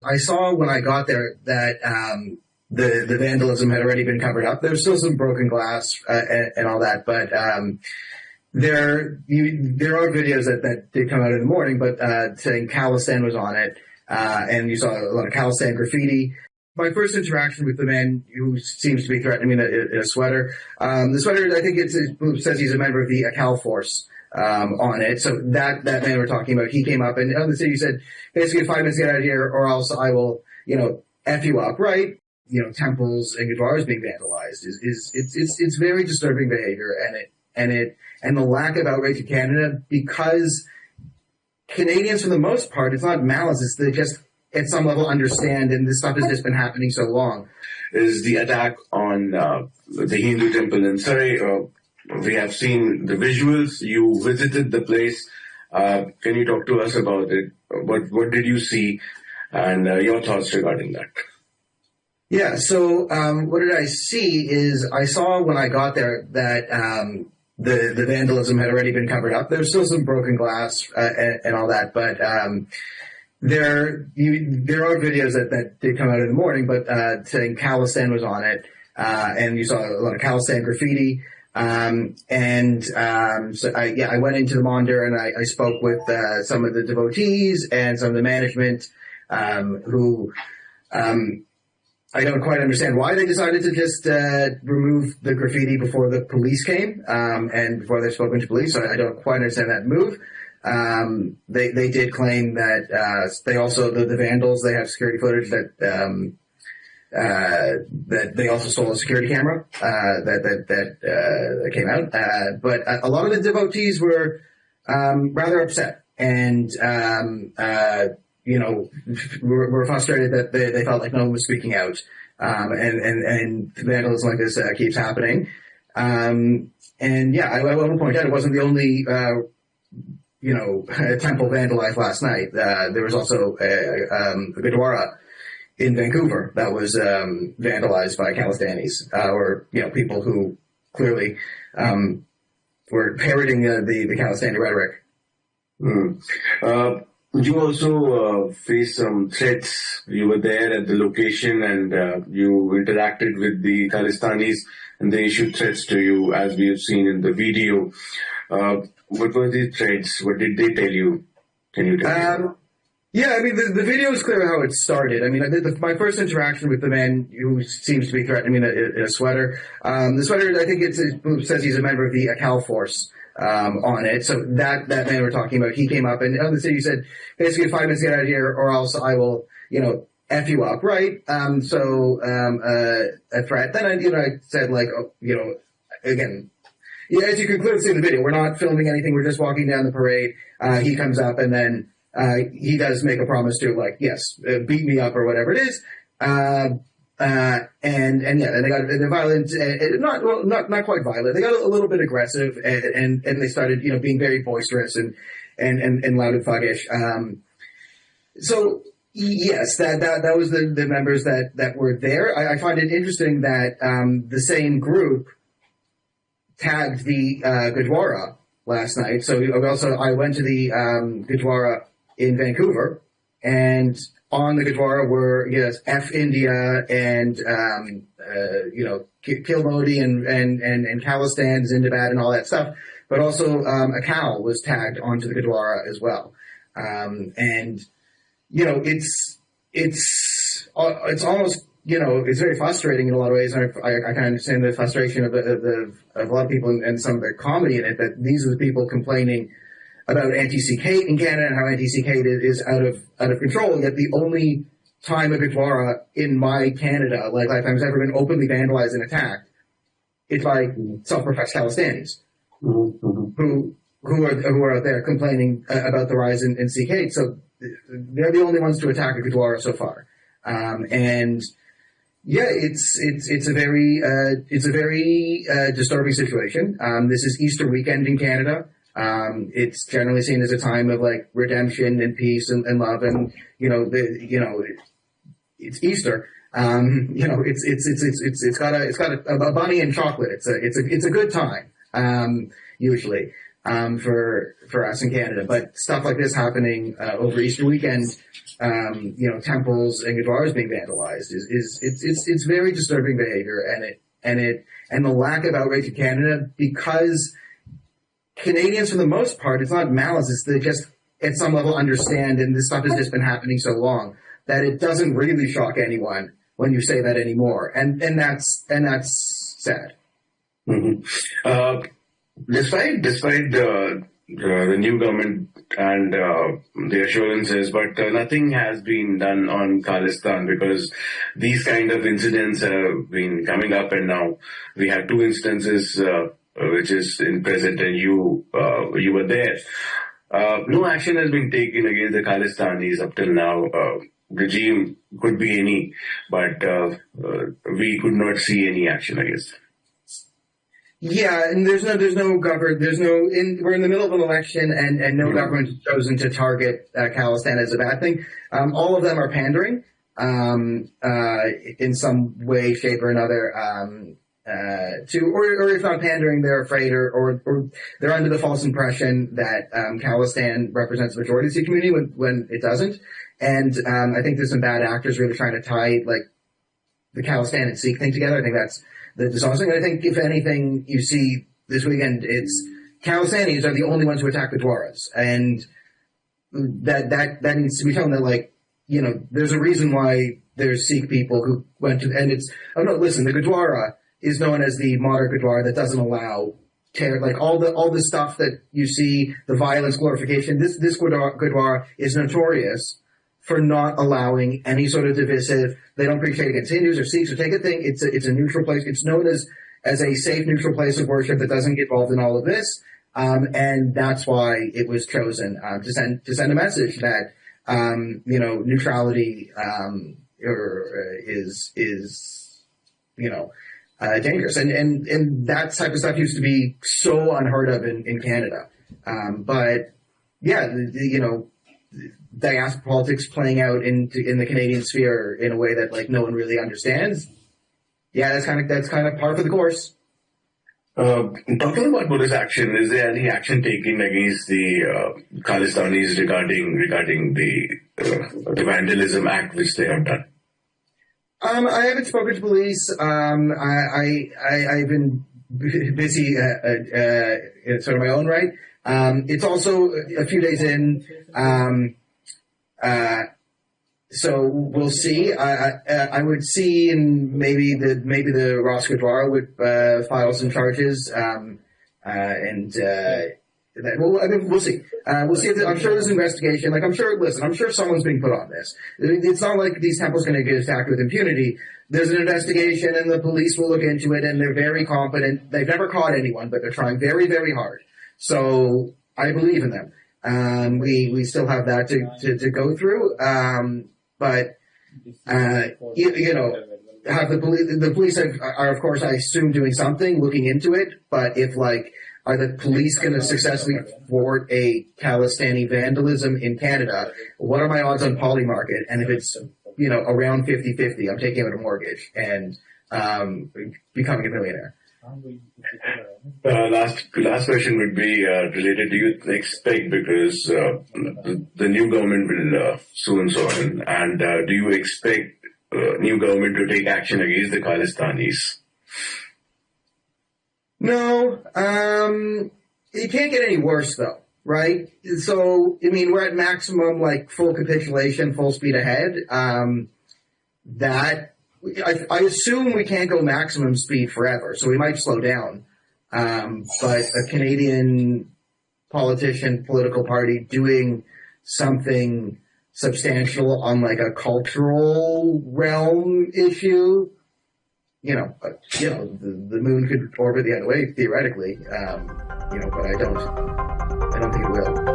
I saw when I got there that the vandalism had already been covered up. There's still some broken glass and all that, but there are videos that did come out in the morning, but saying Kalistan was on it, and you saw a lot of Kalistan graffiti. My first interaction with the man who seems to be threatening me in a sweater. The sweater, I think it says he's a member of the Akal force on it. So that man we're talking about, he came up and on the city said, basically 5 minutes to get out of here or else I will, F you up, right? Temples and gurdwaras being vandalized it's very disturbing behavior, and the lack of outrage in Canada, because Canadians, for the most part, it's not malice, it's they just at some level understand, and this stuff has just been happening so long. Is the attack on the Hindu temple in Surrey. We have seen the visuals. You visited the place. Can you talk to us about it? What did you see, and your thoughts regarding that? Yeah, so what did I see is I saw when I got there that the vandalism had already been covered up. There's still some broken glass and all that, but there are videos that did come out in the morning, but saying Kalistan was on it, and you saw a lot of Kalistan graffiti. So I went into the Monder and I spoke with some of the devotees and some of the management who I don't quite understand why they decided to just remove the graffiti before the police came and before they've spoken to police. So I don't quite understand that move. They did claim that they also the vandals, they have security footage that they also stole a security camera that came out. But a lot of the devotees were rather upset and were frustrated that they felt like no one was speaking out, and vandalism like this keeps happening. I want to point out it wasn't the only temple vandalized last night. There was also a Gurdwara in Vancouver that was vandalized by Khalistanis, or people who clearly were parroting the Khalistani rhetoric. You also faced some threats. You were there at the location and you interacted with the Khalistanis and they issued threats to you, as we have seen in the video. What were the threats? What did they tell you? Can you tell me? Yeah, I mean, the video is clear how it started. I mean, my first interaction with the man who seems to be threatening me in a sweater. The sweater, I think it says he's a member of the Akal force on it. So that man we're talking about, he came up and on the city said, basically 5 minutes to get out of here or else I will, F you up, right? A threat. Then I said again, as you can clearly see in the video, we're not filming anything. We're just walking down the parade. He comes up and then he does make a promise to beat me up or whatever it is. And they got violent, not quite violent. They got a little bit aggressive and they started, being very boisterous and loud and thuggish. So yes, that was the members that were there. I find it interesting that the same group tagged the Gurdwara last night. So I went to the Gurdwara in Vancouver, and on the Gurdwara were F India and Kill Modi and Kalistan, Zindabad and all that stuff. But also Akal was tagged onto the Gurdwara as well. It's almost it's very frustrating in a lot of ways. And I kind of understand the frustration of a lot of people and some of the comedy in it, that these are the people complaining about anti-Sikh hate in Canada and how anti-Sikh hate is out of control. Yet the only time a Gurdwara in my Canada lifetime has ever been openly vandalized and attacked is by self-professed Khalistanis who are out there complaining about the rise in Sikh hate. So they're the only ones to attack a Gurdwara so far, it's a very disturbing situation. This is Easter weekend in Canada. It's generally seen as a time of redemption and peace and love, and it's Easter. It's got a bunny and chocolate. It's a good time usually. for us in Canada. But stuff like this happening over Easter weekend, temples and gurdwaras being vandalized it's very disturbing behavior, and the lack of outrage in Canada, because Canadians, for the most part, it's not malice, it's they just at some level understand, and this stuff has just been happening so long that it doesn't really shock anyone when you say that anymore, and that's sad. Mm-hmm. Despite the new government and the assurances, but nothing has been done on Khalistan, because these kind of incidents have been coming up, and now we have two instances, which is in present, and you were there. No action has been taken against the Khalistanis up till now. Regime could be any, but we could not see any action against them. Yeah, and we're in the middle of an election, and no government has chosen to target Khalistan as a bad thing. All of them are pandering in some way, shape, or another or if not pandering, they're afraid or they're under the false impression that Khalistan represents the majority of the community when it doesn't. And I think there's some bad actors really trying to tie the Khalistan and Sikh thing together. I think that's the dishonest thing. I think if anything you see this weekend, it's Khalistanis are the only ones who attack the Gurdwaras, and that needs to be shown that there's a reason why there's Sikh people who went to, and it's the Gurdwara is known as the modern Gurdwara that doesn't allow all the stuff that you see, the violence glorification. This Gurdwara is notorious for not allowing any sort of divisive. They don't preach hate against Hindus or Sikhs or take a thing. It's a neutral place. It's known as a safe, neutral place of worship that doesn't get involved in all of this. And that's why it was chosen to send a message that neutrality is dangerous. And that type of stuff used to be so unheard of in Canada. But yeah, diaspora politics playing out in the Canadian sphere in a way that no one really understands. Yeah, that's kind of par for the course. Talking about Buddhist action, is there any action taken against the Khalistanis regarding the vandalism act which they have done? I haven't spoken to police. I've been busy in sort of my own right. It's also a few days in, so we'll see. I would see, and maybe the Ross Gurdwara would file some charges, we'll see. We'll see. I'm sure there's an investigation. I'm sure someone's being put on this. It's not like these temples going to get attacked with impunity. There's an investigation, and the police will look into it, and they're very competent. They've never caught anyone, but they're trying very, very hard. So I believe in them. We still have that to go through. But have the police are of course, I assume, doing something, looking into it. But if are the police going to successfully thwart a Khalistani vandalism in Canada? What are my odds on Polymarket? And if it's, around 50-50, I'm taking out a mortgage and becoming a millionaire. Last question would be related. Do you expect, because the new government will soon join, and do you expect new government to take action against the Khalistanis? No, it can't get any worse though, right? So, we're at maximum, full capitulation, full speed ahead. I assume we can't go maximum speed forever, so we might slow down. But a Canadian politician, political party doing something substantial on a cultural realm issue, the moon could orbit the other way theoretically, but I don't think it will.